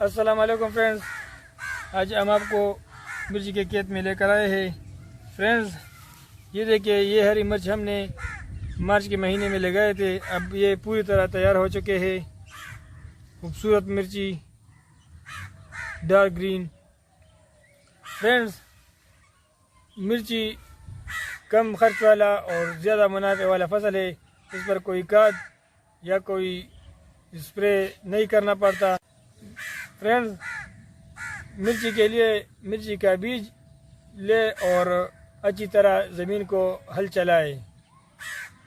अस्सलाम वालेकुम फ्रेंड्स, आज हम आपको मिर्ची के खेत में लेकर आए हैं। फ्रेंड्स, ये देखिए, ये हरी मिर्च हमने मार्च के महीने में लगाए थे। अब ये पूरी तरह तैयार हो चुके हैं। खूबसूरत मिर्ची, डार्क ग्रीन। फ्रेंड्स, मिर्ची कम खर्च वाला और ज़्यादा मुनाफे वाला फसल है। इस पर कोई खाद या कोई स्प्रे नहीं करना पड़ता। फ्रेंड्स, मिर्ची के लिए मिर्ची का बीज ले और अच्छी तरह ज़मीन को हल चलाए।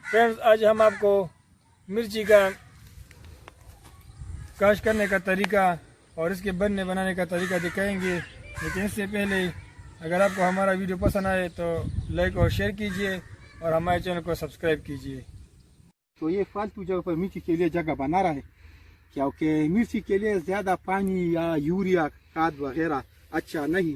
फ्रेंड्स, आज हम आपको मिर्ची का काश्त करने का तरीका और इसके बनने बनाने का तरीका दिखाएंगे। लेकिन इससे पहले अगर आपको हमारा वीडियो पसंद आए तो लाइक और शेयर कीजिए और हमारे चैनल को सब्सक्राइब कीजिए। तो ये फालतू जगह पर मिर्ची के लिए जगह बना रहा है, क्योंकि मिर्ची के लिए ज़्यादा पानी या यूरिया खाद वगैरह अच्छा नहीं।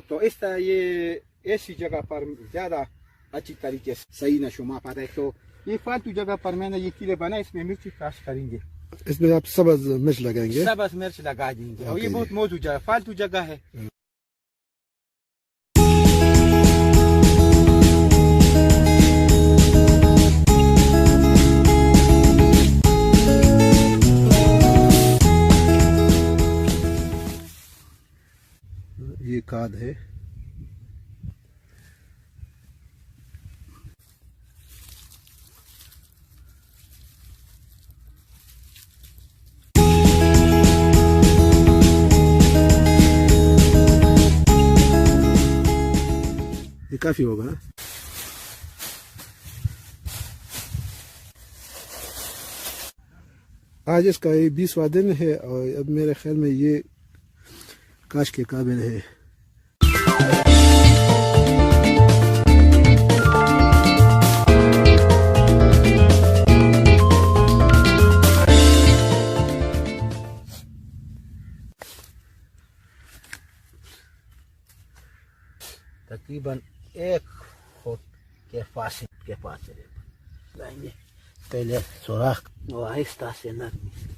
तो इस तरह ये ऐसी जगह पर ज़्यादा अच्छी तरीके से सही न शुमा पाता है। तो ये फालतू जगह पर मैंने ये किले बनाए, इसमें मिर्ची काश्त करेंगे। इसमें आप सब्ज मिर्च लगाएंगे? सब्ज मिर्च लगा देंगे। और ये बहुत मौजूद जगह, फालतू जगह है। ये खाद है। ये काफी होगा ना। आज इसका ये 20वां दिन है और अब मेरे ख्याल में ये काश के काबिल है। तकरीबन 1 फुट के फासले के पास लाएंगे। पहले सुराख और आहिस्ता से नरमी से।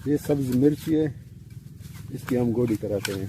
ये सब्ज मिर्ची है, इसकी हम गोली कराते हैं।